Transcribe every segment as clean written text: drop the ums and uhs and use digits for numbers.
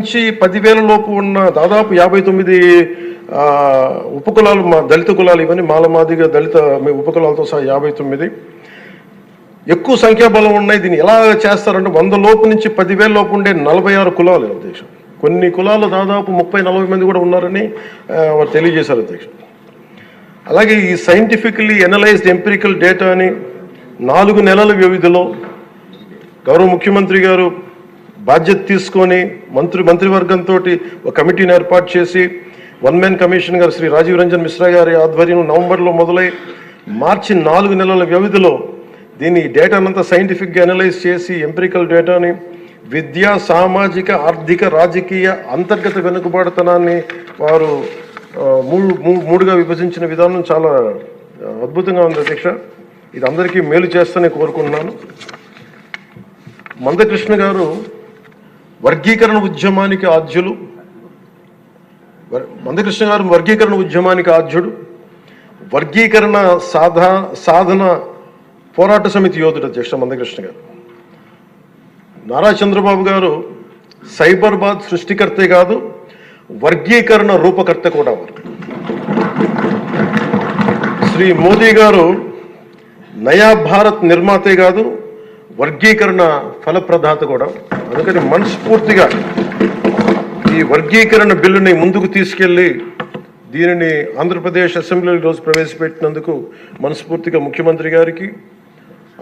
నుంచి 10,000 లోపు ఉన్న దాదాపు 59 ఉపకులాలు, దళిత కులాలు, ఇవన్నీ మాలమాదిగ దళిత ఉపకులాలతో సహా 59 ఎక్కువ సంఖ్యాబలం ఉన్నాయి. దీన్ని ఎలా చేస్తారంటే 100 లోపు నుంచి 10,000 లోపు ఉండే 46 కులాలు అధ్యక్ష. కొన్ని కులాలు దాదాపు 30-40 మంది కూడా ఉన్నారని వారు తెలియజేశారు అధ్యక్ష. అలాగే ఈ సైంటిఫికలీ ఎనలైజ్డ్ ఎంపిరికల్ డేటాని 4 నెలల వ్యవధిలో గౌరవ ముఖ్యమంత్రి గారు బాధ్యత తీసుకొని మంత్రివర్గంతో ఒక కమిటీని ఏర్పాటు చేసి వన్ మ్యాన్ కమిషన్ గారు శ్రీ రాజీవ్ రంజన్ మిశ్రా గారి ఆధ్వర్యంలో నవంబర్లో మొదలై మార్చి 4 నెలల వ్యవధిలో దీన్ని డేటానంతా సైంటిఫిక్గా అనలైజ్ చేసి ఎంపిరికల్ డేటాని విద్యా, సామాజిక, ఆర్థిక, రాజకీయ, అంతర్గత వెనుకబాటుతనాన్ని వారు మూడుగా విభజించిన విధానం చాలా అద్భుతంగా ఉంది అధ్యక్ష. ఇది అందరికీ మేలు చేస్తూనే కోరుకుంటున్నాను. మందకృష్ణ గారు వర్గీకరణ ఉద్యమానికి ఆద్యులు. మందకృష్ణ గారు వర్గీకరణ ఉద్యమానికి ఆద్యుడు, వర్గీకరణ సాధన పోరాట సమితి యోధుడు అధ్యక్ష మందకృష్ణ గారు. నారా చంద్రబాబు గారు సైబరాబాద్ సృష్టికర్తే కాదు, వర్గీకరణ రూపకర్త కూడా వారు. శ్రీ మోదీ గారు నయా భారత్ నిర్మాతే కాదు, వర్గీకరణ ఫలప్రదాత కూడా. అందుకని మనస్ఫూర్తిగా ఈ వర్గీకరణ బిల్లుని ముందుకు తీసుకెళ్లి దీనిని ఆంధ్రప్రదేశ్ అసెంబ్లీలో ఈరోజు ప్రవేశపెట్టినందుకు మనస్ఫూర్తిగా ముఖ్యమంత్రి గారికి,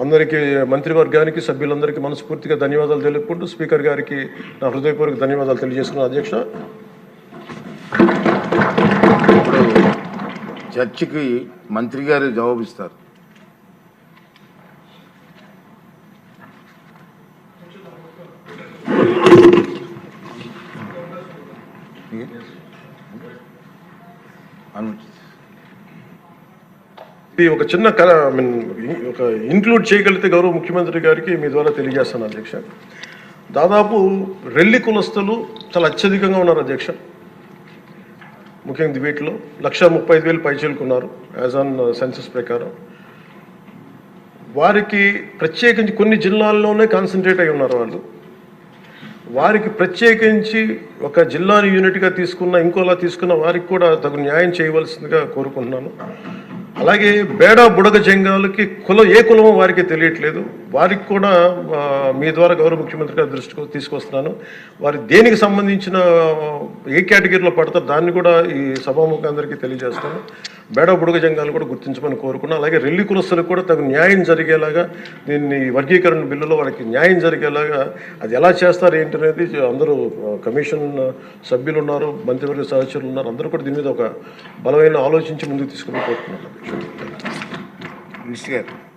అందరికీ, మంత్రివర్గానికి, సభ్యులందరికీ మనస్ఫూర్తిగా ధన్యవాదాలు తెలుపుకుంటూ స్పీకర్ గారికి నా హృదయపూర్వక ధన్యవాదాలు తెలియజేస్తున్నాను అధ్యక్ష. ఇప్పుడు చర్చకి మంత్రి గారు జవాబిస్తారు. ఒక చిన్న ఒక ఇంక్లూడ్ చేయగలిగితే గౌరవ ముఖ్యమంత్రి గారికి మీ ద్వారా తెలియజేస్తాను అధ్యక్ష. దాదాపు రెల్లి కులస్తులు చాలా అత్యధికంగా ఉన్నారు అధ్యక్ష. ముఖ్యంగా వీటిలో 135,000 పైచేలుకున్నారు యాజ్ ఆన్ సెన్సస్ ప్రకారం. వారికి ప్రత్యేకించి కొన్ని జిల్లాల్లోనే కాన్సన్ట్రేట్ అయి ఉన్నారు వాళ్ళు. వారికి ప్రత్యేకించి ఒక జిల్లాని యూనిట్గా తీసుకున్న, ఇంకోలా తీసుకున్న వారికి కూడా తగు న్యాయం చేయవలసిందిగా కోరుకుంటున్నాను. అలాగే బేడా బుడగ జంగాలకి ఏ కులమో వారికి తెలియట్లేదు. వారికి కూడా మీ ద్వారా గౌరవ ముఖ్యమంత్రి గారి దృష్టికి తీసుకొస్తున్నాను. వారి దేనికి సంబంధించిన ఏ కేటగిరీలో పడతారు దాన్ని కూడా ఈ సభాముఖంగా అందరికీ తెలియజేస్తాను. బేడా బుడగ జంగాలు కూడా గుర్తించమని కోరుకున్నాను. అలాగే రెల్లి కులస్తులకు కూడా తగు న్యాయం జరిగేలాగా దీన్ని వర్గీకరణ బిల్లులో వాళ్ళకి న్యాయం జరిగేలాగా అది ఎలా చేస్తారు ఏంటి అనేది అందరూ కమిషన్ సభ్యులు ఉన్నారు, మంత్రివర్గ సహచరులు ఉన్నారు, అందరూ కూడా దీని మీద ఒక బలమైన ఆలోచించి ముందుకు తీసుకుని కోరుకున్నాను. మినిస్టర్ గారు.